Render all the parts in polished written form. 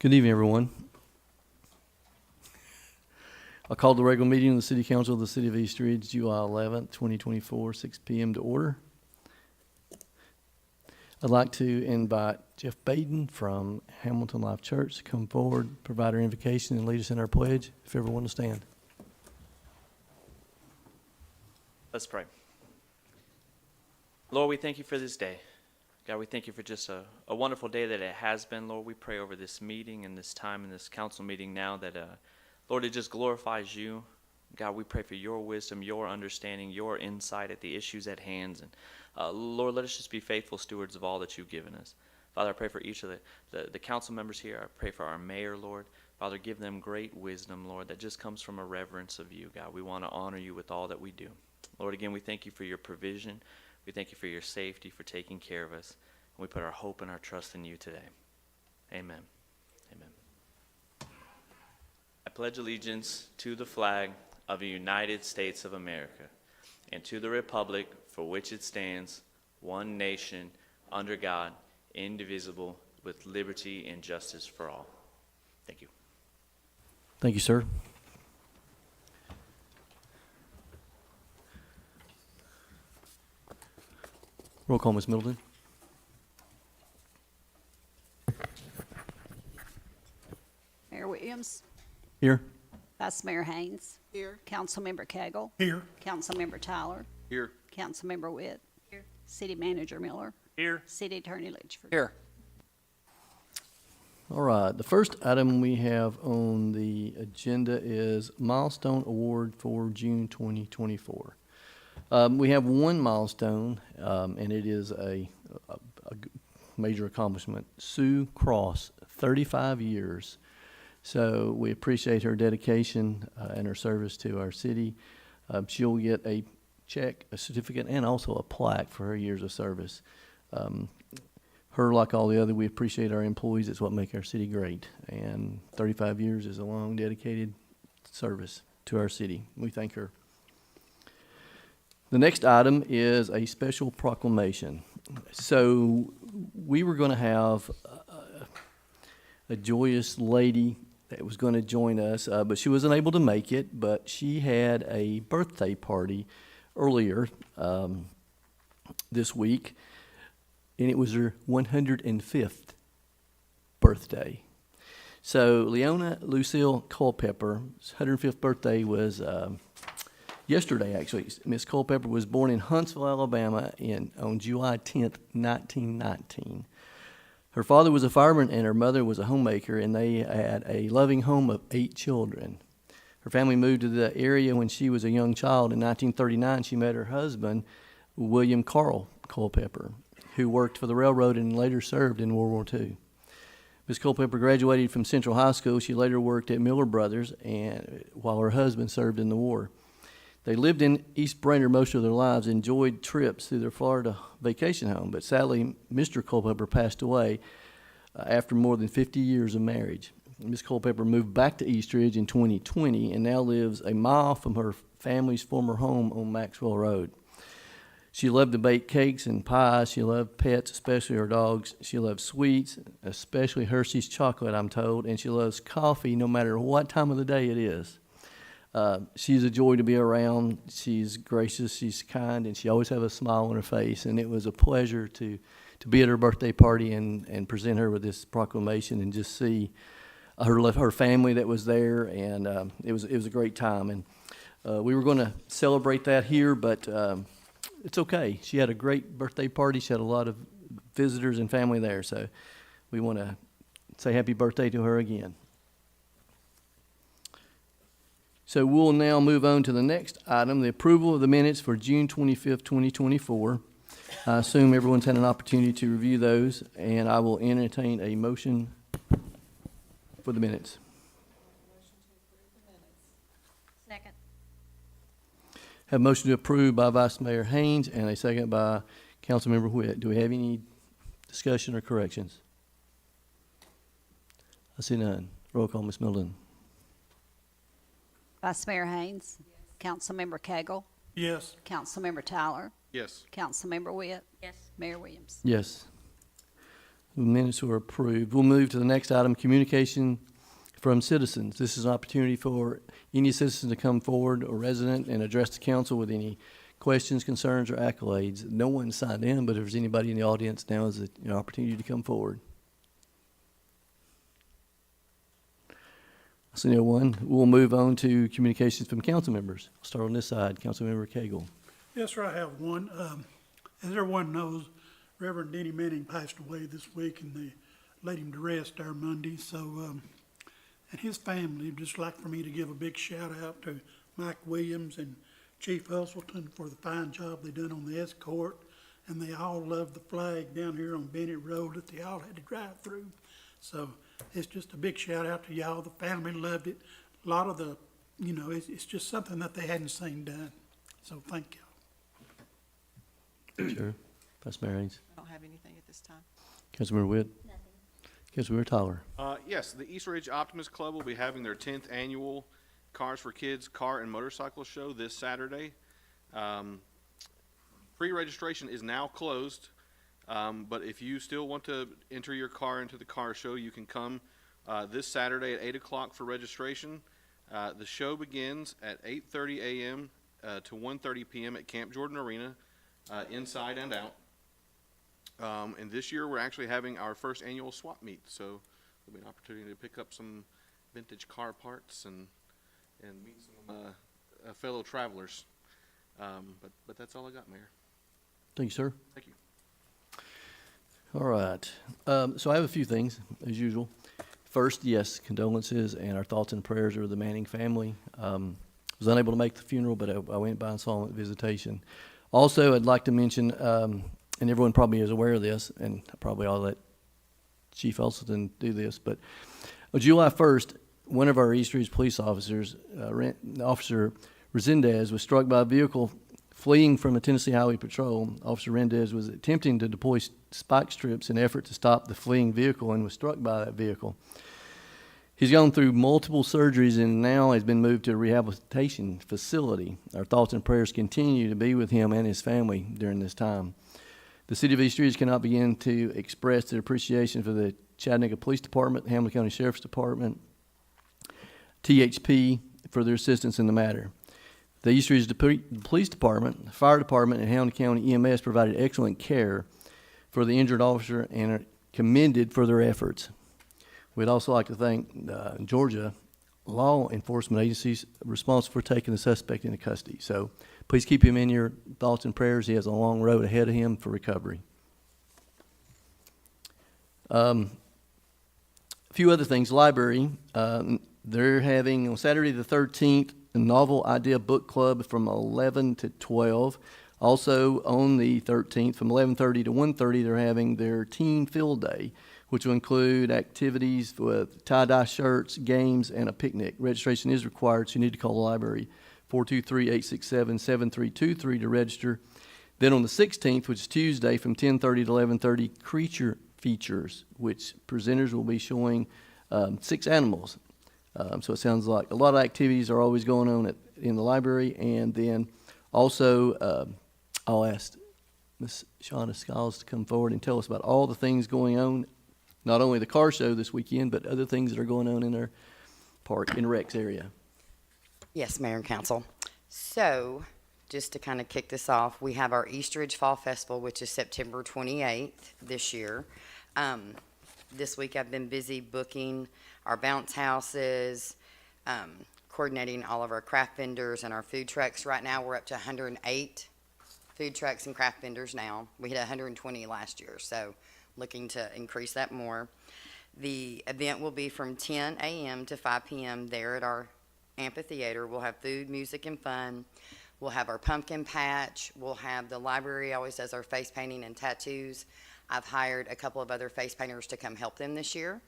Good evening, everyone. I call the regular meeting of the City Council of the City of East Ridge, July 11th, 2024, 6 p.m. to order. I'd like to invite Jeff Baden from Hamilton Life Church to come forward, provide our invocation, and lead us in our pledge, if everyone will stand. Let's pray. Lord, we thank you for this day. God, we thank you for just a wonderful day that it has been. Lord, we pray over this meeting and this time in this council meeting now that, Lord, it just glorifies you. God, we pray for your wisdom, your understanding, your insight at the issues at hand. And Lord, let us just be faithful stewards of all that you've given us. Father, I pray for each of the council members here. I pray for our mayor, Lord. Father, give them great wisdom, Lord, that just comes from a reverence of you, God. We want to honor you with all that we do. Lord, again, we thank you for your provision. We thank you for your safety, for taking care of us. And we put our hope and our trust in you today. Amen. Amen. I pledge allegiance to the flag of the United States of America and to the republic for which it stands, one nation, under God, indivisible, with liberty and justice for all. Thank you. Thank you, sir. Roll call, Ms. Middleton. Mayor Williams, Here. Vice Mayor Haynes, Here. Councilmember Cagle, Here. Councilmember Tyler, Here. Councilmember Witt, City Manager Miller, Here. City Attorney Litchford. Here. All right, the first item we have on the agenda is Milestone Award for June 2024. We have one milestone, and it is a major accomplishment. Sue Cross, 35 years. So we appreciate her dedication and her service to our city. She'll get a check, a certificate, and also a plaque for her years of service. Her, like all the other, we appreciate our employees. It's what makes our city great. And 35 years is a long, dedicated service to our city. We thank her. The next item is a special proclamation. So we were going to have a joyous lady that was going to join us, but she wasn't able to make it, but she had a birthday party earlier this week, and it was her 105th birthday. So Leona Lucille Culpepper's 105th birthday was yesterday, actually. Miss Culpepper was born in Huntsville, Alabama on July 10th, 1919. Her father was a fireman and her mother was a homemaker, and they had a loving home of 8 children. Her family moved to the area when she was a young child. In 1939, she met her husband, William Carl Culpepper, who worked for the railroad and later served in World War II. Ms. Culpepper graduated from Central High School. She later worked at Miller Brothers, and while her husband served in the war. They lived in East Brainerd most of their lives, enjoyed trips through their Florida vacation home, but sadly, Mr. Culpepper passed away after more than 50 years of marriage. Ms. Culpepper moved back to East Ridge in 2020 and now lives a mile from her family's former home on Maxwell Road. She loved to bake cakes and pies. She loved pets, especially her dogs. She loved sweets, especially Hershey's chocolate, I'm told, and she loves coffee no matter what time of the day it is. She's a joy to be around. She's gracious, she's kind, and she always has a smile on her face. And it was a pleasure to be at her birthday party and present her with this proclamation and just see her family that was there. And it was a great time. And we were going to celebrate that here, but it's okay. She had a great birthday party. She had a lot of visitors and family there. So we want to say happy birthday to her again. So we'll now move on to the next item, the approval of the minutes for June 25th, 2024. I assume everyone's had an opportunity to review those, and I will entertain a motion for the minutes. Second. Have a motion to approve by Vice Mayor Haynes and a second by Councilmember Witt. Do we have any discussion or corrections? I see none. Roll call, Ms. Middleton. Vice Mayor Haynes, Councilmember Cagle, Yes. Councilmember Tyler, Yes. Councilmember Witt, Yes. Mayor Williams. Yes. The minutes were approved. We'll move to the next item, communication from citizens. This is an opportunity for any citizen to come forward or resident and address the council with any questions, concerns, or accolades. No one signed in, but if there's anybody in the audience, now is an opportunity to come forward. I see no one. We'll move on to communications from council members. I'll start on this side. Councilmember Cagle. Yes, sir, I have one. As everyone knows, Reverend Denny Manning passed away this week, and they laid him to rest our Monday. So, and his family, would just like for me to give a big shout out to Mike Williams and Chief Hustleton for the fine job they done on the escort. And they all love the flag down here on Bennett Road that they all had to drive through. So it's just a big shout out to y'all. The family loved it. A lot of the, it's just something that they hadn't seen done. So thank y'all. Sure. Vice Mayor Haynes. I don't have anything at this time. Councilmember Witt. Councilmember Tyler. Yes, the East Ridge Optimist Club will be having their 10th annual Cars for Kids Car and Motorcycle Show this Saturday. Pre-registration is now closed, but if you still want to enter your car into the car show, you can come this Saturday at 8 o'clock for registration. The show begins at 8:30 a.m. To 1:30 p.m. at Camp Jordan Arena, inside and out. And this year we're actually having our first annual swap meet, so there'll be an opportunity to pick up some vintage car parts and meet some fellow travelers. But that's all I got, Mayor. Thank you, sir. Thank you. All right. So I have a few things, as usual. First, yes, condolences and our thoughts and prayers are with the Manning family. Was unable to make the funeral, but I went by and saw him at visitation. Also, I'd like to mention, and everyone probably is aware of this, and probably I'll let Chief Elston do this, but on July 1st, one of our East Ridge police officers, Officer Resendez, was struck by a vehicle fleeing from a Tennessee Highway Patrol. Officer Resendez was attempting to deploy spike strips in an effort to stop the fleeing vehicle and was struck by that vehicle. He's gone through multiple surgeries and now has been moved to a rehabilitation facility. Our thoughts and prayers continue to be with him and his family during this time. The City of East Ridge cannot begin to express their appreciation for the Chattanooga Police Department, Hamilton County Sheriff's Department, THP, for their assistance in the matter. The East Ridge Police Department, the Fire Department, and Hamilton County EMS provided excellent care for the injured officer and are commended for their efforts. We'd also like to thank Georgia law enforcement agencies responsible for taking the suspect into custody. So please keep him in your thoughts and prayers. He has a long road ahead of him for recovery. A few other things. Library, they're having on Saturday the 13th a novel idea book club from 11 to 12. Also on the 13th from 11:30 to 1:30 they're having their teen field day, which will include activities with tie-dye shirts, games, and a picnic. Registration is required, so you need to call the library 423-867-7323 to register. Then on the 16th, which is Tuesday, from 10:30 to 11:30, Creature Features, which presenters will be showing 6 animals. So it sounds like a lot of activities are always going on in the library. And then also I'll ask Ms. Shauna Skiles to come forward and tell us about all the things going on, not only the car show this weekend, but other things that are going on in their park, in Rex area. Yes, Mayor and Council. So, just to kind of kick this off, we have our East Ridge Fall Festival, which is September 28th this year. This week I've been busy booking our bounce houses, coordinating all of our craft vendors and our food trucks. Right now we're up to 108 food trucks and craft vendors now. We hit 120 last year, so looking to increase that more. The event will be from 10 a.m. to 5 p.m. there at our amphitheater. We'll have food, music, and fun. We'll have our pumpkin patch. We'll have the library always does our face painting and tattoos. I've hired a couple of other face painters to come help them this year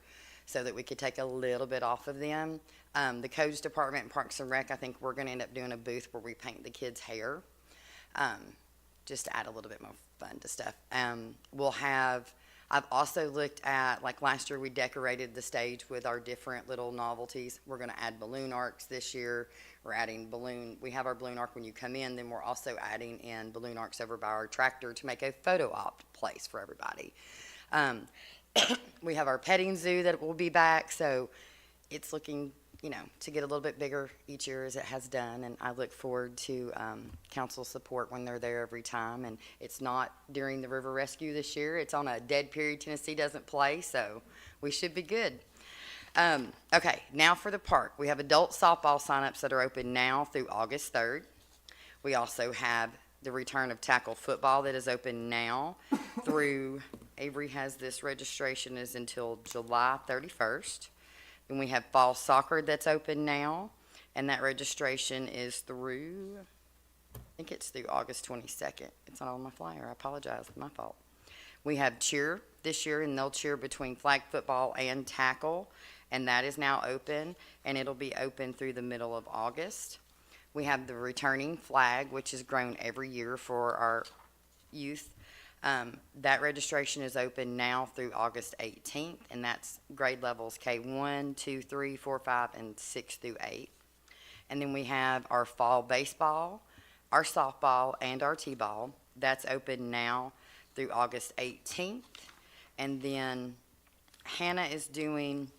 so that we could take a little bit off of them. The Codes Department and Parks and Rec, I think we're going to end up doing a booth where we paint the kids' hair, just to add a little bit more fun to stuff. I've also looked at, like last year we decorated the stage with our different little novelties. We're going to add balloon arcs this year. We're adding we have our balloon arc when you come in, then we're also adding in balloon arcs over by our tractor to make a photo op place for everybody. We have our petting zoo that will be back, so it's looking, to get a little bit bigger each year as it has done, and I look forward to council support when they're there every time. And it's not during the river rescue this year. It's on a dead period Tennessee doesn't play, so we should be good. Okay, now for the park. We have adult softball signups that are open now through August 3rd. We also have the return of tackle football that is open now through, Avery has this registration is until July 31st. Then we have fall soccer that's open now, and that registration is through, I think it's through August 22nd. It's not on my flyer. I apologize. My fault. We have cheer this year, and they'll cheer between flag football and tackle, and that is now open, and it'll be open through the middle of August. We have the returning flag, which has grown every year for our youth. That registration is open now through August 18th, and that's grade levels K1, 2, 3, 4, 5, and 6 through 8. And then we have our fall baseball, our softball, and our t-ball. That's open now through August 18th. And then Hannah is doing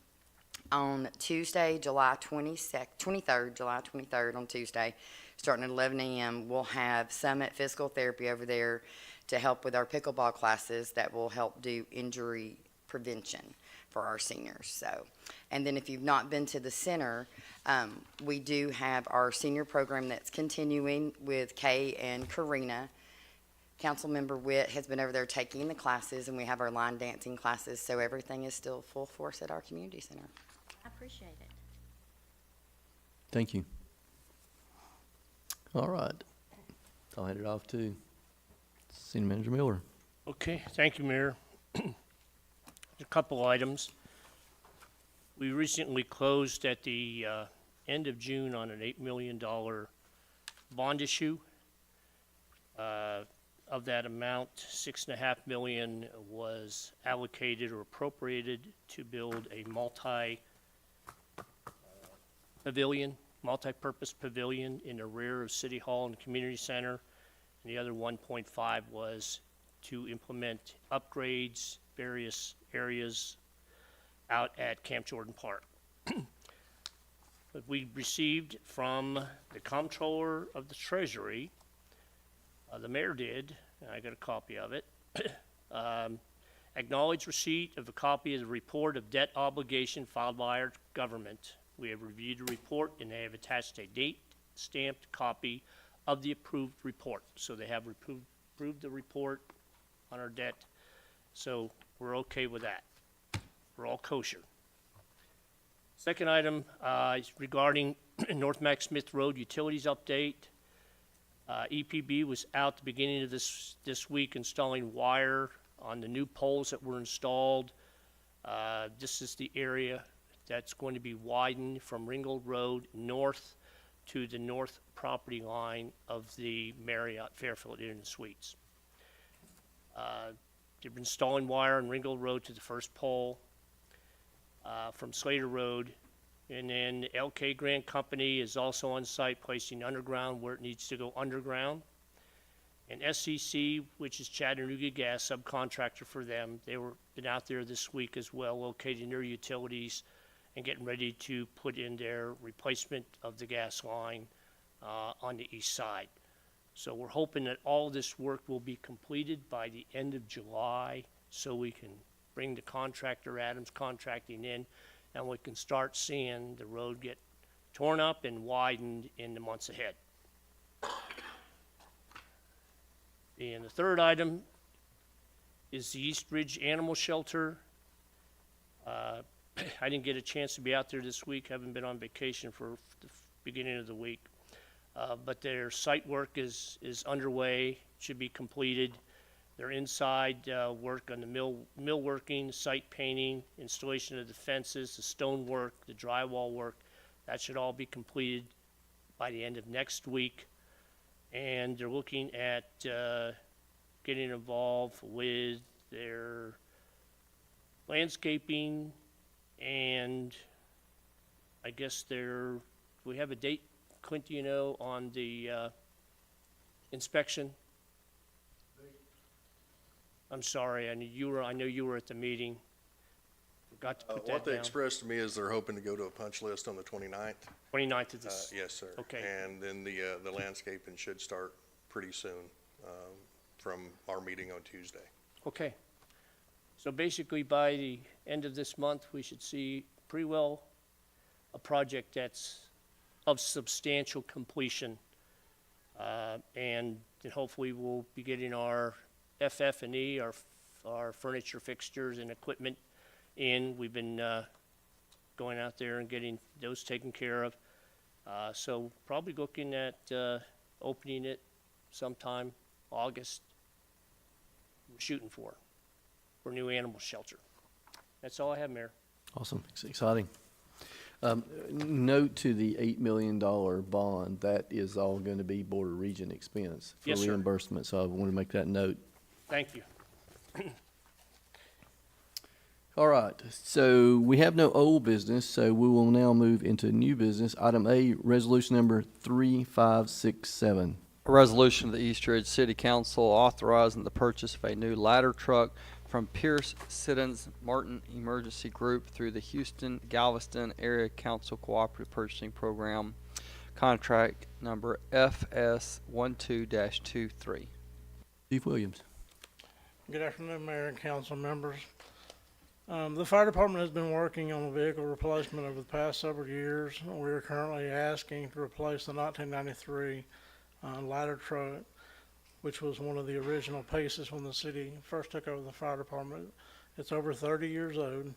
on Tuesday, July 23rd on Tuesday, starting at 11 a.m. We'll have Summit Physical Therapy over there to help with our pickleball classes that will help do injury prevention for our seniors. So, and then if you've not been to the center, we do have our senior program that's continuing with Kay and Karina. Councilmember Witt has been over there taking the classes, and we have our line dancing classes, so everything is still full force at our community center. I appreciate it. Thank you. All right. I'll hand it off to City Manager Miller. Okay, thank you, Mayor. A couple items. We recently closed at the end of June on an $8 million bond issue. Of that amount, $6.5 million was allocated or appropriated to build a multi-purpose pavilion in the rear of City Hall and Community Center. And the other 1.5 was to implement upgrades, various areas out at Camp Jordan Park. But we received from the Comptroller of the Treasury, the mayor did, and I got a copy of it, acknowledged receipt of a copy of the report of debt obligation filed by our government. We have reviewed the report, and they have attached a date-stamped copy of the approved report. So they have approved the report on our debt, so we're okay with that. We're all kosher. Second item is regarding North Mac Smith Road utilities update. EPB was out the beginning of this week installing wire on the new poles that were installed. This is the area that's going to be widened from Ringgold Road north to the north property line of the Marriott Fairfield Inn and Suites. They've been installing wire on Ringgold Road to the first pole from Slater Road. And then LK Grant Company is also on site placing underground where it needs to go underground. And SCC, which is Chattanooga Gas, subcontractor for them, been out there this week as well, locating their utilities and getting ready to put in their replacement of the gas line on the east side. So we're hoping that all this work will be completed by the end of July so we can bring the contractor, Adams Contracting, in, and we can start seeing the road get torn up and widened in the months ahead. And the third item is the East Ridge Animal Shelter. I didn't get a chance to be out there this week. Haven't been on vacation for the beginning of the week. But their site work is underway, should be completed. Their inside work on the millworking, site painting, installation of the fences, the stone work, the drywall work, that should all be completed by the end of next week. And they're looking at getting involved with their landscaping, and I guess we have a date, Clint, do you know, on the inspection? I'm sorry, I know you were at the meeting. Forgot to put What that they down. expressed to me is they're hoping to go to a punch list on the 29th. 29th of this. Yes, sir. Okay. And then the landscaping should start pretty soon, from our meeting on Tuesday. Okay. So basically, by the end of this month, we should see pretty well a project that's of substantial completion. And then hopefully we'll be getting our FF&E, our furniture, fixtures, and equipment in. We've been going out there and getting those taken care of. So probably looking at opening it sometime August. We're shooting for a new animal shelter. That's all I have, Mayor. Awesome, it's exciting. Note to the $8 million bond, that is all going to be Board of Regent expense for Yes, sir. reimbursement, so I want to make that note. Thank you. All right, so we have no old business, so we will now move into new business. Item A, resolution number 3567. A resolution of the East Ridge City Council authorizing the purchase of a new ladder truck from Pierce Siddons Martin Emergency Group through the Houston Galveston Area Council Cooperative Purchasing Program, contract number FS12-23. Chief Williams. Good afternoon, Mayor and council members. The fire department has been working on a vehicle replacement over the past several years. We are currently asking to replace the 1993 ladder truck, which was one of the original pieces when the city first took over the fire department. It's over 30 years old.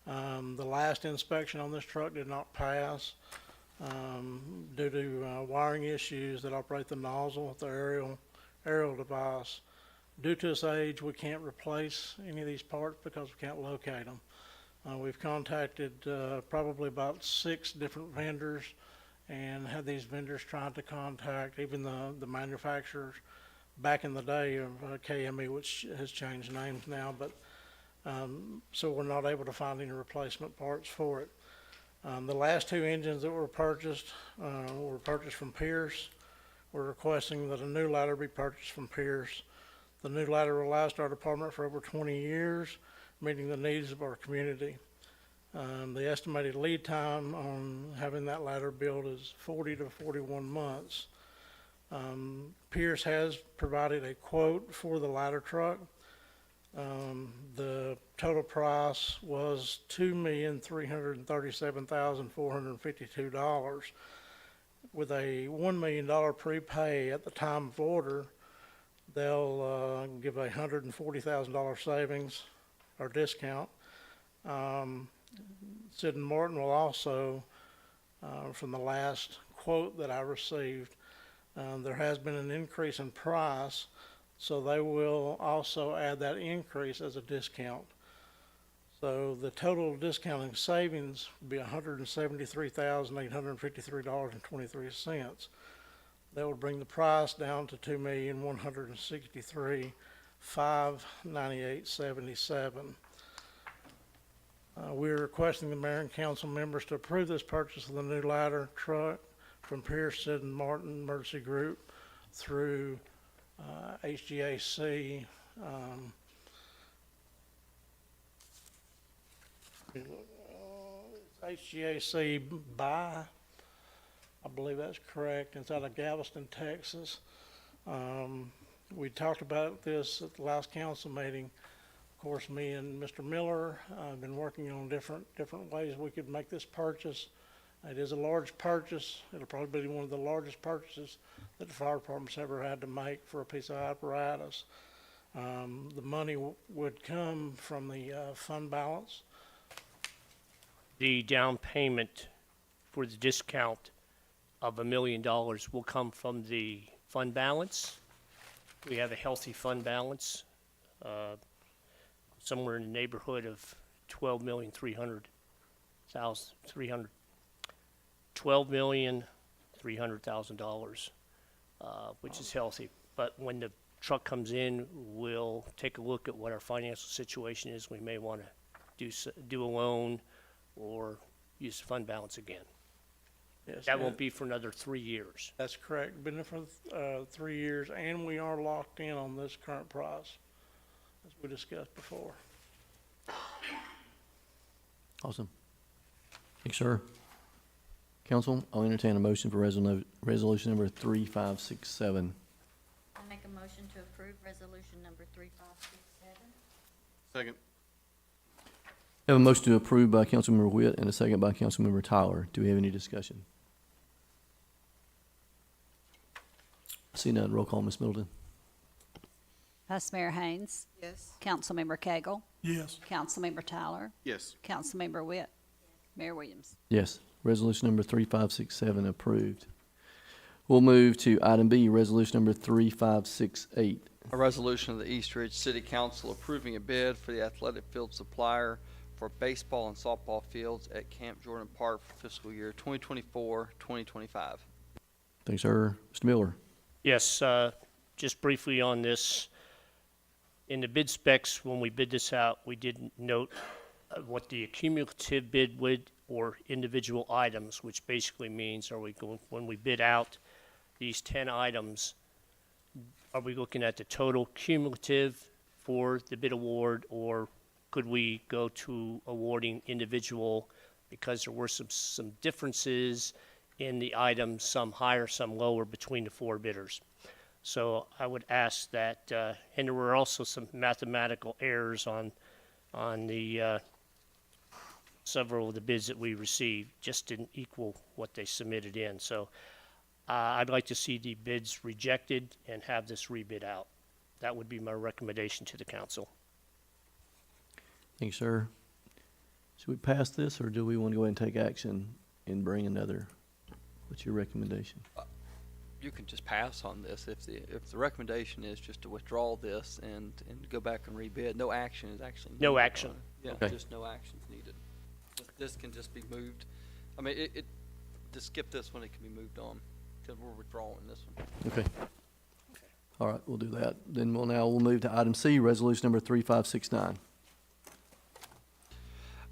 The last inspection on this truck did not pass due to wiring issues that operate the nozzle with the aerial device. Due to its age, we can't replace any of these parts because we can't locate them. We've contacted probably about 6 different vendors and had these vendors trying to contact even the manufacturers back in the day of KME, which has changed names now, but so we're not able to find any replacement parts for it. The last 2 engines that were purchased from Pierce. We're requesting that a new ladder be purchased from Pierce. The new ladder will last our department for over 20 years, meeting the needs of our community. The estimated lead time on having that ladder built is 40 to 41 months. Pierce has provided a quote for the ladder truck. The total price was $2,337,452. With a $1 million prepay at the time of order, they'll give a $140,000 savings or discount. Sid and Martin will also, from the last quote that I received, there has been an increase in price, so they will also add that increase as a discount. So the total discounting savings would be $173,853.23. That would bring the price down to $2,163,598.77. We're requesting the mayor and council members to approve this purchase of the new ladder truck from Pierce Siddons Martin Emergency Group through HGAC. HGAC I believe that's correct. It's out of Galveston, Texas. We talked about this at the last council meeting. Of course, me and Mr. Miller have been working on different ways we could make this purchase. It is a large purchase. It'll probably be one of the largest purchases that the fire department's ever had to make for a piece of apparatus. The money would come from the fund balance. The down payment for the discount of $1 million will come from the fund balance. We have a healthy fund balance, somewhere in the neighborhood of $12,300,000, which is healthy. But when the truck comes in, we'll take a look at what our financial situation is. We may want to do a loan or use the fund balance again. Yes, That won't be for another 3 years. That's correct. Been there for 3 years, and we are locked in on this current price, as we discussed before. Awesome. Thanks, sir. Council, I'll entertain a motion for resolution number 3567. I make a motion to approve resolution number 3567. Second. We have a motion to approve by Councilmember Witt and a second by Councilmember Tyler. Do we have any discussion? See none. Roll call, Ms. Middleton. Vice Mayor Haynes, Yes. Councilmember Cagle, Yes. Councilmember Tyler, Yes. Councilmember Witt, Mayor Williams. Yes. Resolution number 3567 approved. We'll move to item B, resolution number 3568. A resolution of the East Ridge City Council approving a bid for the athletic field supplier for baseball and softball fields at Camp Jordan Park for fiscal year 2024-2025. Thanks, sir. Mr. Miller. Yes, just briefly on this. In the bid specs, when we bid this out, we did note what the cumulative bid would, or individual items, which basically means, are we going, when we bid out these 10 items, are we looking at the total cumulative for the bid award, or could we go to awarding individual, because there were some differences in the items, some higher, some lower, between the 4 bidders. So I would ask that, and there were also some mathematical errors on the several of the bids that we received, just didn't equal what they submitted in. So I'd like to see the bids rejected and have this rebid out. That would be my recommendation to the council. Thanks, sir. Should we pass this, or do we want to go ahead and take action and bring another? What's your recommendation? You can just pass on this if the recommendation is just to withdraw this and go back and rebid. No action is actually needed. No action. Yeah, Okay. just no action is needed. This can just be moved. I mean, to skip this one, it can be moved on because we're withdrawing this one. Okay. All right, we'll do that. Then we'll move to item C, resolution number 3569.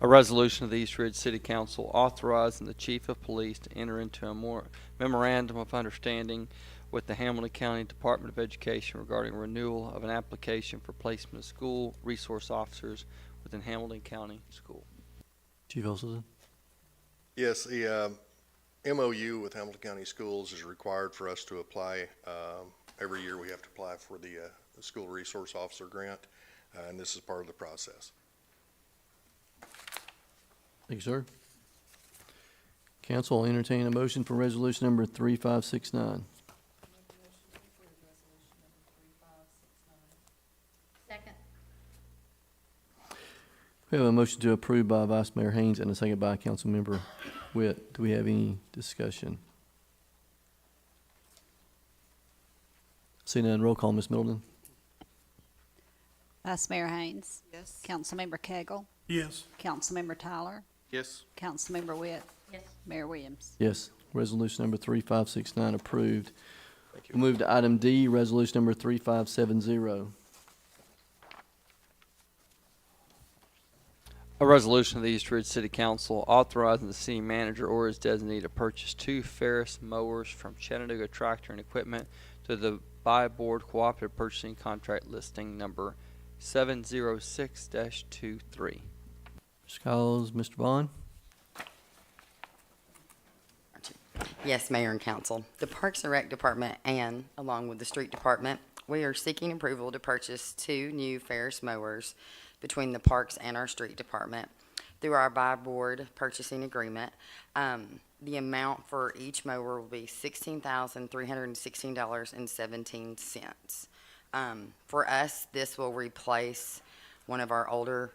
A resolution of the East Ridge City Council authorizing the Chief of Police to enter into a memorandum of understanding with the Hamilton County Department of Education regarding renewal of an application for placement of school resource officers within Hamilton County School. Chief Olson? Yes, the MOU with Hamilton County Schools is required for us to apply. Every year we have to apply for the school resource officer grant, and this is part of the process. Thank you, sir. Council will entertain a motion for resolution number 3569. Second. We have a motion to approve by Vice Mayor Haynes and a second by Councilmember Witt. Do we have any discussion? See none. Roll call, Ms. Middleton. Vice Mayor Haynes, Yes. Councilmember Cagle, Yes. Councilmember Tyler, Yes. Councilmember Witt, Yes. Mayor Williams. Yes. Resolution number 3569 approved. We'll move to item D, resolution number 3570. A resolution of the East Ridge City Council authorizing the city manager or his designee to purchase 2 Ferris mowers from Chattanooga Tractor and Equipment to the Buy Board Cooperative Purchasing Contract listing number 706-23. Mr. Collins, Mr. Bond? Yes, Mayor and Council. The Parks and Rec Department and, along with the Street Department, we are seeking approval to purchase 2 new Ferris mowers between the Parks and our Street Department through our Buy Board purchasing agreement. The amount for each mower will be $16,316.17. For us, this will replace one of our older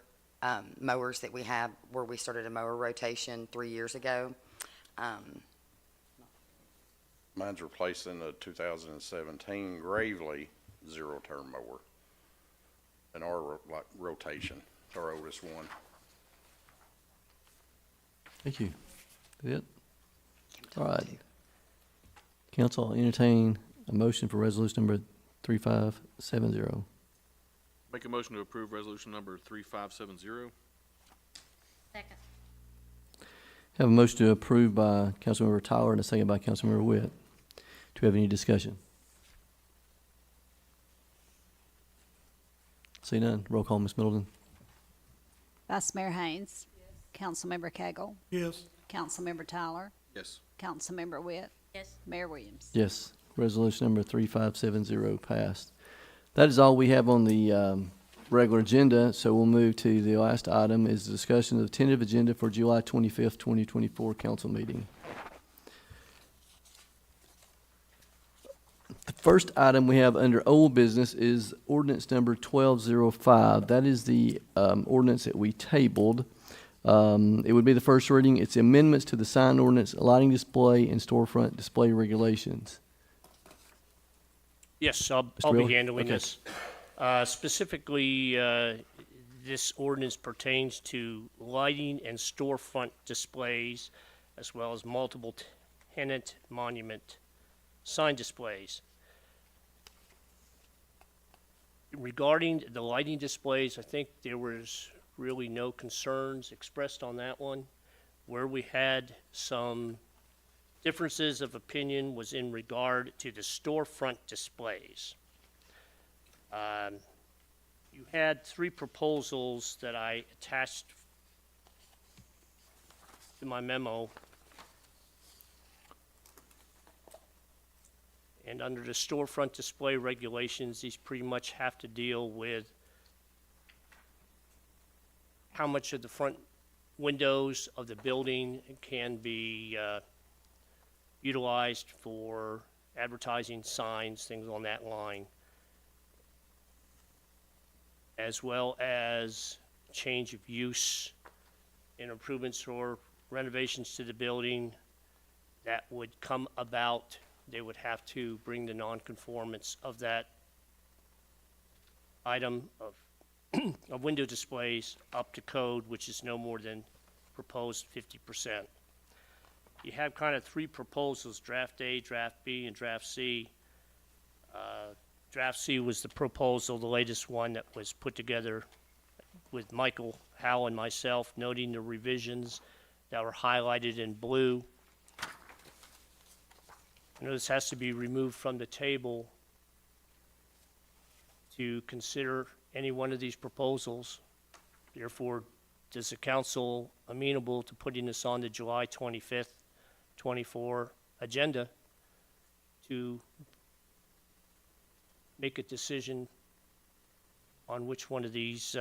mowers that we have, where we started a mower rotation 3 years ago. Mine's replacing a 2017 Gravely zero-turn mower. In our rotation, it's our oldest one. Thank you. It. All right. Council, I'll entertain a motion for resolution number 3570. Make a motion to approve resolution number 3570. Second. Have a motion to approve by Councilmember Tyler and a second by Councilmember Witt. Do we have any discussion? See none. Roll call, Ms. Middleton. Vice Mayor Haynes, Councilmember Cagle, Yes. Councilmember Tyler, Yes. Councilmember Witt, Yes. Mayor Williams. Yes, resolution number 3570 passed. That is all we have on the regular agenda, so we'll move to the last item is the discussion of the tentative agenda for July 25th, 2024 council meeting. The first item we have under old business is ordinance number 1205. That is the ordinance that we tabled. It would be the first reading. It's amendments to the sign ordinance, lighting display, and storefront display regulations. Yes, I'll Wheeler? be handling Okay. this. Specifically, this ordinance pertains to lighting and storefront displays, as well as multiple tenant monument sign displays. Regarding the lighting displays, I think there was really no concerns expressed on that one. Where we had some differences of opinion was in regard to the storefront displays. You had 3 proposals that I attached to my memo. And under the storefront display regulations, these pretty much have to deal with how much of the front windows of the building can be utilized for advertising signs, things on that line, as well as change of use and improvements or renovations to the building that would come about. They would have to bring the nonconformance of that item of window displays up to code, which is no more than proposed 50%. You have kind of 3 proposals, draft A, draft B, and draft C. Draft C was the proposal, the latest one that was put together with Michael Howell and myself, noting the revisions that were highlighted in blue. I know this has to be removed from the table to consider any one of these proposals. Therefore, is the council amenable to putting this on the July 25th, 24 agenda to make a decision on which one of these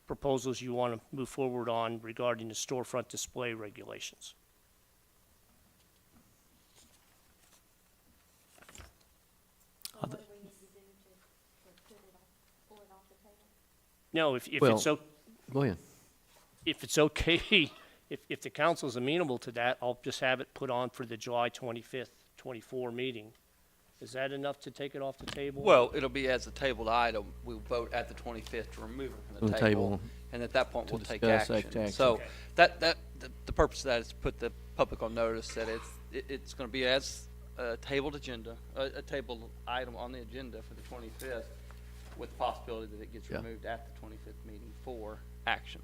proposals you want to move forward on regarding the storefront display regulations? What do we need to do to pull it off the table? No, if Well- it's so, Go ahead. if it's okay, if the council's amenable to that, I'll just have it put on for the July 25th, 24 meeting. Is that enough to take it off the table? Well, it'll be as a tabled item. We'll vote at the 25th to remove it On from the the table table. And at that point, to we'll take discuss action. action. So Okay. the purpose of that is to put the public on notice that it's going to be as a tabled agenda, a tabled item on the agenda for the 25th, with the possibility that it gets Yeah. removed at the 25th meeting for action.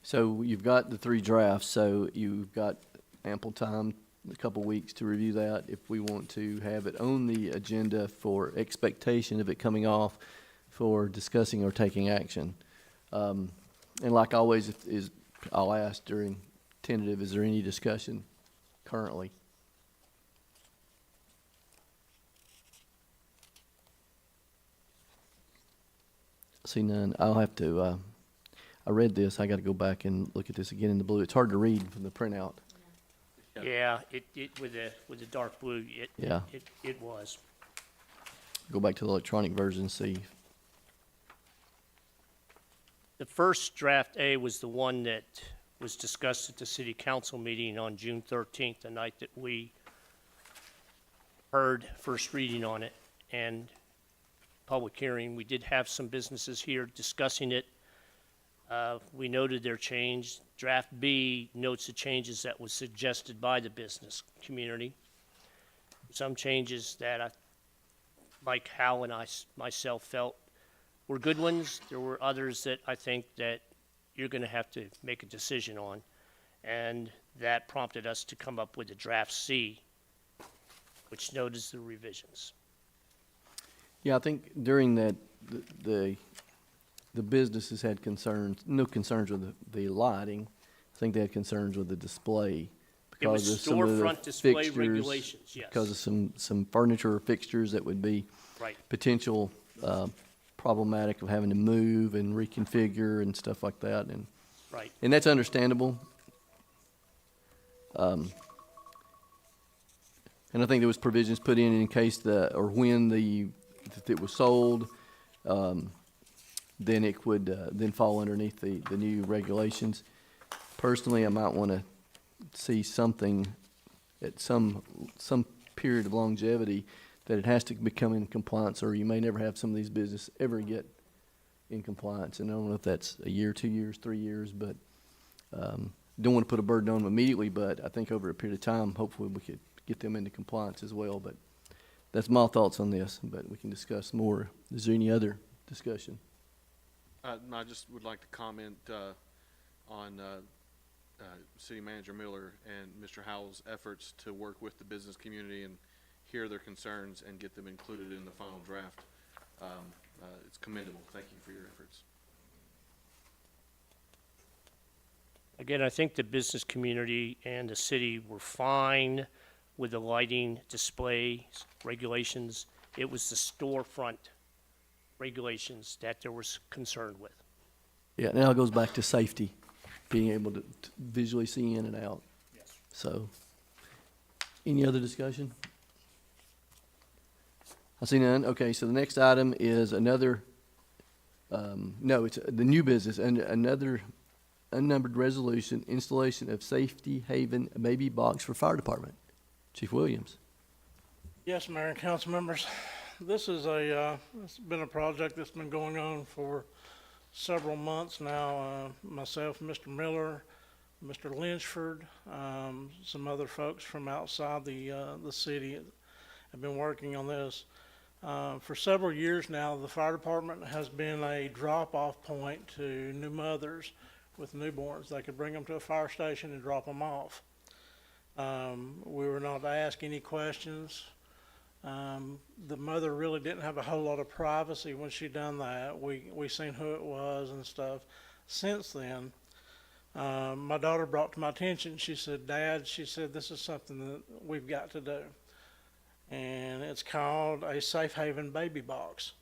So you've got the 3 drafts, so you've got ample time, a couple weeks to review that. If we want to have it on the agenda for expectation of it coming off for discussing or taking action. And like always, I'll ask during tentative, is there any discussion currently? See none. I'll have to, I read this. I got to go back and look at this again in the blue. It's hard to read from the printout. Yeah, it with the dark blue, Yeah. it was. Go back to the electronic version, see. The first draft A was the one that was discussed at the city council meeting on June 13th, the night that we heard first reading on it and public hearing. We did have some businesses here discussing it. We noted their change. Draft B notes the changes that was suggested by the business community. Some changes that Mike Howe and myself felt were good ones. There were others that I think that you're going to have to make a decision on. And that prompted us to come up with a draft C, which notes the revisions. Yeah, I think during that, the the businesses had concerns, no concerns with the lighting. I think they had concerns with the display. It was because of some of the storefront display fixtures, regulations, yes. Because of some furniture or fixtures that would be Right. potential problematic of having to move and reconfigure and stuff like that, Right. and that's understandable. And I think there was provisions put in case or when if it was sold, then it would then fall underneath the new regulations. Personally, I might want to see something at some period of longevity that it has to become in compliance, or you may never have some of these businesses ever get in compliance. And I don't know if that's a year, 2 years, 3 years, but don't want to put a burden on them immediately, but I think over a period of time, hopefully we could get them into compliance as well. But that's my thoughts on this, but we can discuss more. Is there any other discussion? I just would like to comment on City Manager Miller and Mr. Howell's efforts to work with the business community and hear their concerns and get them included in the final draft. It's commendable. Thank you for your efforts. Again, I think the business community and the city were fine with the lighting display regulations. It was the storefront regulations that there was concern with. Yeah, now it goes back to safety, being able to visually see in and out. Yes. So, any other discussion? I see none. Okay, so the next item is another, no, it's the new business, and another unnumbered resolution, installation of Safety Haven baby box for fire department. Chief Williams. Yes, Mayor and council members, this is it's been a project that's been going on for several months now. Myself, Mr. Miller, Mr. Lynchford, some other folks from outside the city have been working on this. For several years now, the fire department has been a drop-off point to new mothers with newborns. They could bring them to a fire station and drop them off. We were not asked any questions. The mother really didn't have a whole lot of privacy when she done that. We seen who it was and stuff. Since then, my daughter brought to my attention, she said, Dad, she said, this is something that we've got to do. And it's called a Safe Haven baby box.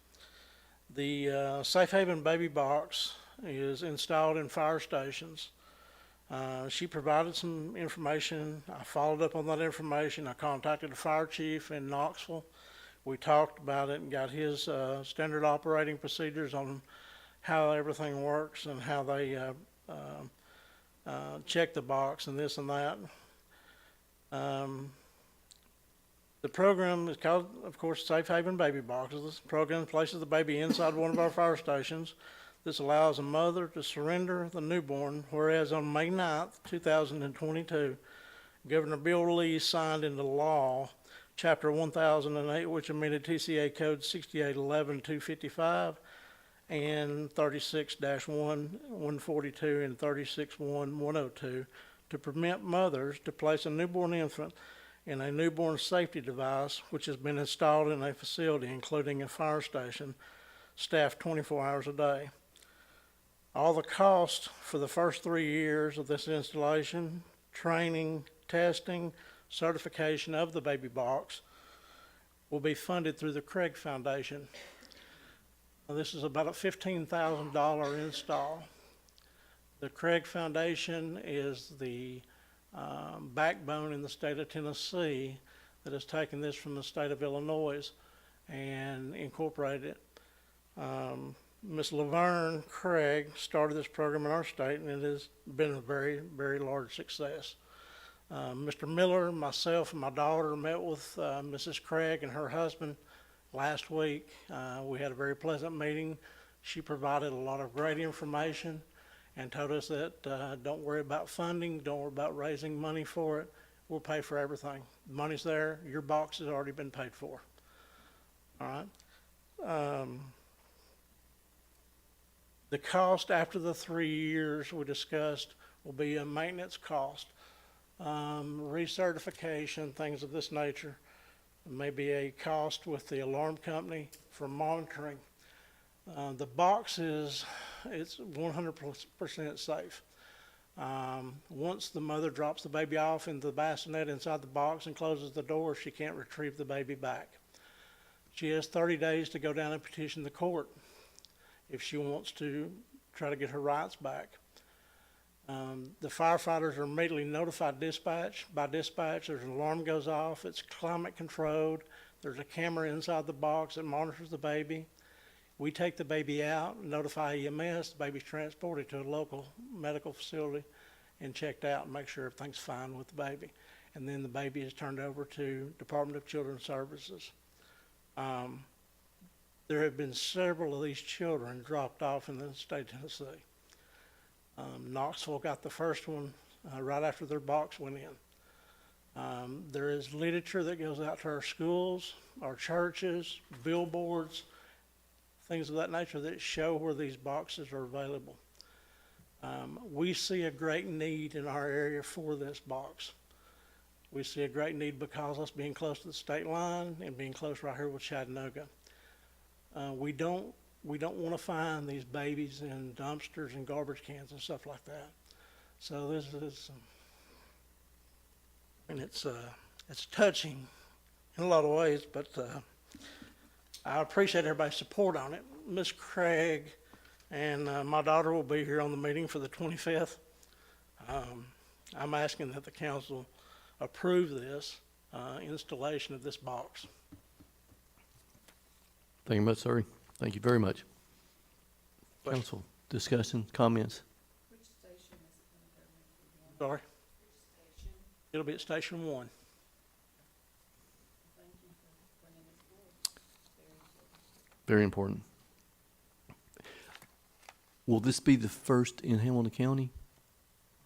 The Safe Haven baby box is installed in fire stations. She provided some information. I followed up on that information. I contacted the fire chief in Knoxville. We talked about it and got his standard operating procedures on how everything works and how they check the box and this and that. The program is called, of course, Safe Haven Baby Boxes. This program places the baby inside one of our fire stations. This allows a mother to surrender the newborn, whereas on May 9th, 2022, Governor Bill Lee signed into law Chapter 1008, which amended TCA Code 6811-255 and 36-1-142 and 36-1-102 to permit mothers to place a newborn infant in a newborn safety device which has been installed in a facility, including a fire station, staffed 24 hours a day. All the costs for the first 3 years of this installation, training, testing, certification of the baby box will be funded through the Craig Foundation. Now, this is about a $15,000 install. The Craig Foundation is the backbone in the state of Tennessee that has taken this from the state of Illinois and incorporated it. Ms. Laverne Craig started this program in our state, and it has been a very, very large success. Mr. Miller, myself, and my daughter met with Mrs. Craig and her husband last week. We had a very pleasant meeting. She provided a lot of great information and told us that don't worry about funding, don't worry about raising money for it. We'll pay for everything. The money's there. Your box has already been paid for. All right. The cost after the 3 years we discussed will be a maintenance cost, recertification, things of this nature. Maybe a cost with the alarm company for monitoring. The box it's 100% safe. Once the mother drops the baby off into the bassinet inside the box and closes the door, she can't retrieve the baby back. She has 30 days to go down and petition the court if she wants to try to get her rights back. The firefighters are immediately notified by dispatch. There's an alarm goes off. It's climate controlled. There's a camera inside the box that monitors the baby. We take the baby out, notify EMS, the baby's transported to a local medical facility and checked out and make sure everything's fine with the baby. And then the baby is turned over to Department of Children's Services. There have been several of these children dropped off in the state of Tennessee. Knoxville got the first one right after their box went in. There is literature that goes out to our schools, our churches, billboards, things of that nature that show where these boxes are available. We see a great need in our area for this box. We see a great need because of us being close to the state line and being close right here with Chattanooga. We don't want to find these babies in dumpsters and garbage cans and stuff like that. So this is, and it's touching in a lot of ways, but I appreciate everybody's support on it. Miss Craig and my daughter will be here on the meeting for the 25th. I'm asking that the council approve this installation of this box. Thank you much, sir. Thank you very much. Question. Council, discussion, comments? Sorry? It'll be at Station 1. Very important. Will this be the first in Hamilton County?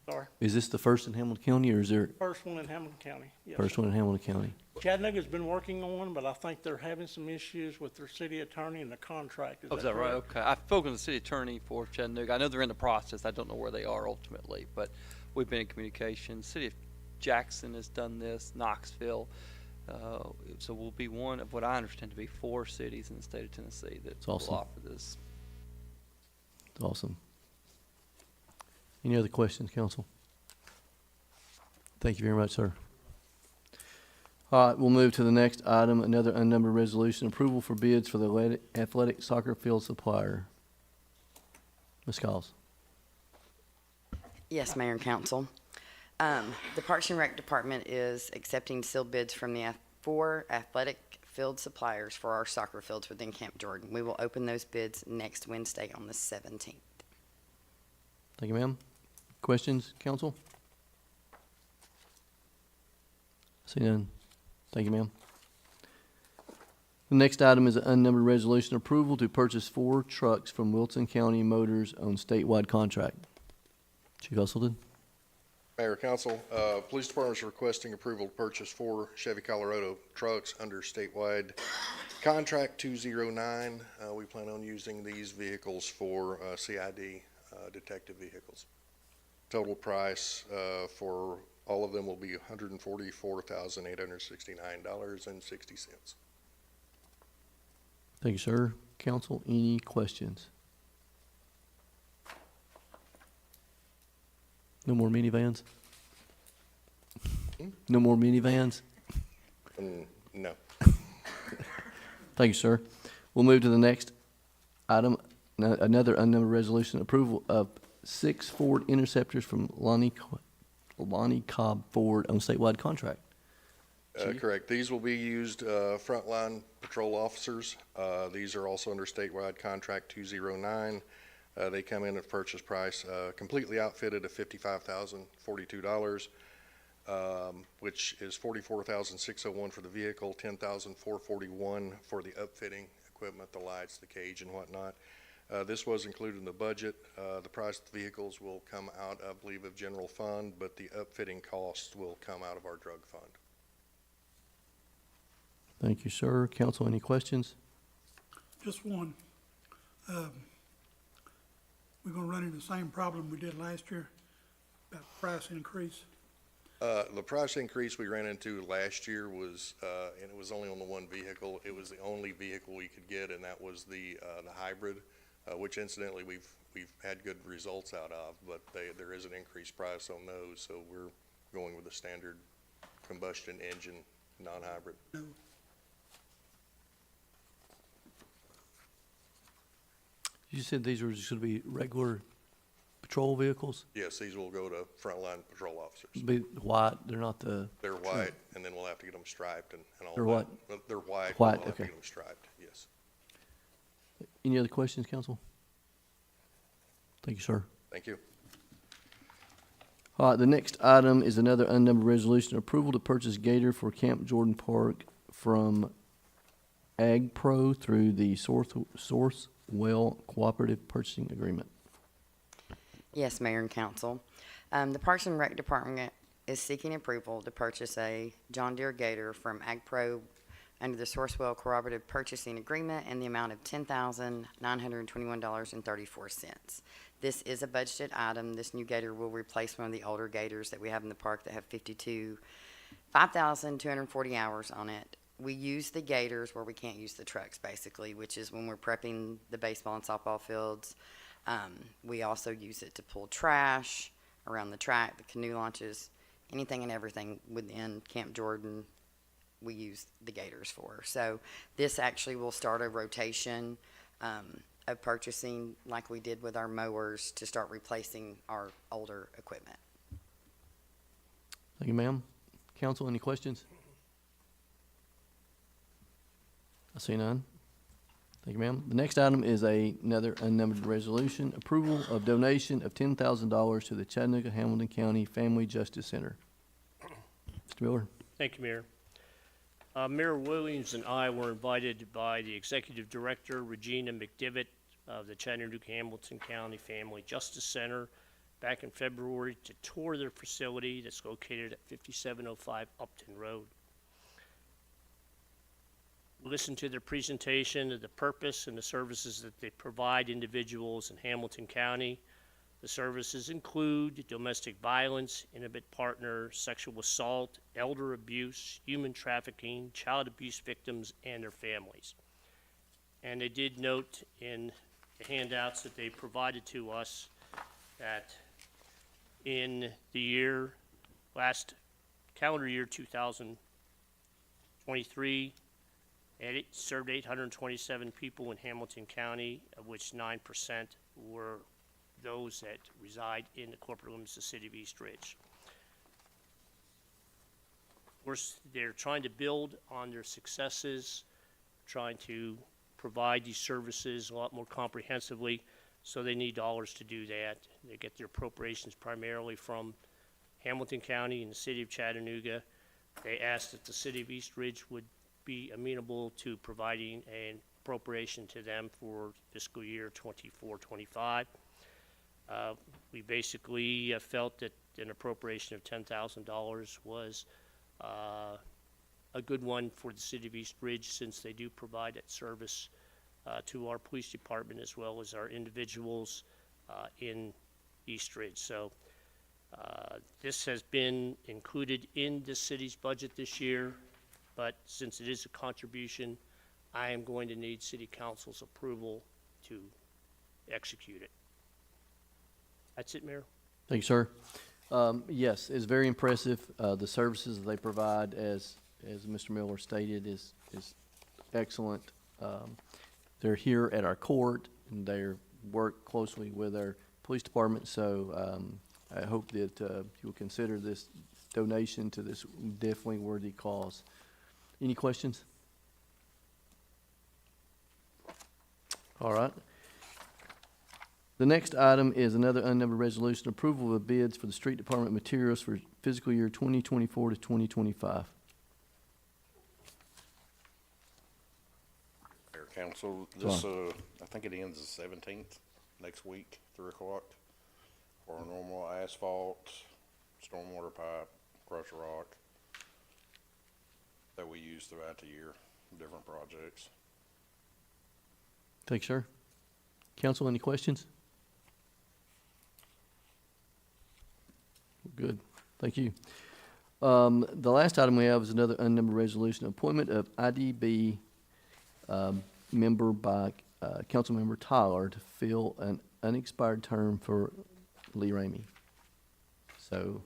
Sorry. Is this the first in Hamilton County, or is there First one in Hamilton County. Yes. first one in Hamilton County? Chattanooga's been working on, but I think they're having some issues with their city attorney and the contract. Oh, is that right? Okay. I've spoken to the city attorney for Chattanooga. I know they're in the process. I don't know where they are ultimately, but we've been in communication. City of Jackson has done this, Knoxville. So we'll be one of what I understand to be 4 cities in the state of Tennessee that That's awesome. will offer this. It's awesome. Any other questions, council? Thank you very much, sir. All right, we'll move to the next item, another unnumbered resolution, approval for bids for the athletic soccer field supplier. Ms. Collins. Yes, Mayor and Council. The Parks and Rec Department is accepting sealed bids from the 4 athletic field suppliers for our soccer fields within Camp Jordan. We will open those bids next Wednesday on the 17th. Thank you, ma'am. Questions, council? See none. Thank you, ma'am. The next item is an unnumbered resolution approval to purchase 4 trucks from Wilson County Motors on statewide contract. Chief Hustleton? Mayor, Council, Police Department is requesting approval to purchase 4 Chevy Colorado trucks under statewide contract 209. We plan on using these vehicles for CID detective vehicles. Total price for all of them will be $144,869.60. Thank you, sir. Council, any questions? No more minivans? No more minivans? No. Thank you, sir. We'll move to the next item, another unnumbered resolution, approval of 6 Ford Interceptors from Lonnie Cobb Ford on statewide contract. Correct. These will be used frontline patrol officers. These are also under statewide contract 209. They come in at purchase price completely outfitted at $55,042, which is $44,601 for the vehicle, $10,441 for the upfitting equipment, the lights, the cage, and whatnot. This was included in the budget. The price of the vehicles will come out, I believe, of general fund, but the upfitting costs will come out of our drug fund. Thank you, sir. Council, any questions? Just one. We're gonna run into the same problem we did last year about price increase. The price increase we ran into last year was, and it was only on the one vehicle. It was the only vehicle we could get, and that was the hybrid, which incidentally, we've had good results out of, but there is an increased price on those, so we're going with the standard combustion engine, non-hybrid. You said these were just gonna be regular patrol vehicles? Yes, these will go to frontline patrol officers. Be white, they're not the, They're white, and then we'll have to get them striped and all that. They're what? But they're white. White, We'll have to okay. get them striped, yes. any other questions, council? Thank you, sir. Thank you. All right, the next item is another unnumbered resolution, approval to purchase Gator for Camp Jordan Park from Ag Pro through the Sourcewell Cooperative Purchasing Agreement. Yes, Mayor and Council. The Parks and Rec Department is seeking approval to purchase a John Deere Gator from Ag Pro under the Sourcewell Cooperative Purchasing Agreement in the amount of $10,921.34. This is a budgeted item. This new Gator will replace one of the older Gators that we have in the park that have 5,240 hours on it. We use the Gators where we can't use the trucks, basically, which is when we're prepping the baseball and softball fields. We also use it to pull trash around the track, the canoe launches, anything and everything within Camp Jordan, we use the Gators for. So this actually will start a rotation of purchasing like we did with our mowers to start replacing our older equipment. Thank you, ma'am. Council, any questions? I see none. Thank you, ma'am. The next item is another unnumbered resolution, approval of donation of $10,000 to the Chattanooga-Hamilton County Family Justice Center. Mr. Miller. Thank you, Mayor. Mayor Williams and I were invited by the Executive Director, Regina McDivitt, of the Chattanooga-Hamilton County Family Justice Center back in February to tour their facility that's located at 5705 Upton Road. Listen to their presentation of the purpose and the services that they provide individuals in Hamilton County. The services include domestic violence, intimate partner, sexual assault, elder abuse, human trafficking, child abuse victims, and their families. And they did note in the handouts that they provided to us that in the last calendar year 2023, it served 827 people in Hamilton County, of which 9% were those that reside in the corporate limits of the city of East Ridge. Of course, they're trying to build on their successes, trying to provide these services a lot more comprehensively, so they need dollars to do that. They get their appropriations primarily from Hamilton County and the city of Chattanooga. They asked that the city of East Ridge would be amenable to providing an appropriation to them for fiscal year 24-25. We basically felt that an appropriation of $10,000 was a good one for the city of East Ridge, since they do provide that service to our police department as well as our individuals in East Ridge. So this has been included in the city's budget this year, but since it is a contribution, I am going to need city council's approval to execute it. That's it, Mayor. Thank you, sir. Yes, it's very impressive. The services that they provide, as Mr. Miller stated, is excellent. They're here at our court, and they work closely with our police department, so I hope that you will consider this donation to this definitely worthy cause. Any questions? All right. The next item is another unnumbered resolution, approval of bids for the street department materials for fiscal year 2024 to 2025. Mayor, Council, this, I think it ends the 17th, next week, 3 o'clock, for our normal asphalt, stormwater pipe, crushed rock that we use throughout the year, different projects. Thank you, sir. Council, any questions? Good. Thank you. The last item we have is another unnumbered resolution, appointment of IDB member by Councilmember Tyler to fill an unexpired term for Lee Ramey. So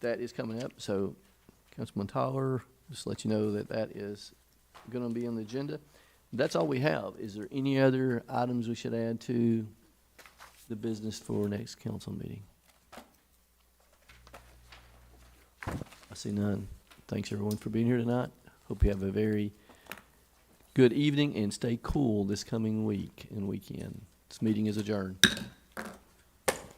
that is coming up. So Councilman Tyler, just let you know that that is going to be on the agenda. That's all we have. Is there any other items we should add to the business for next council meeting? I see none. Thanks everyone for being here tonight. Hope you have a very good evening and stay cool this coming week and weekend. This meeting is adjourned.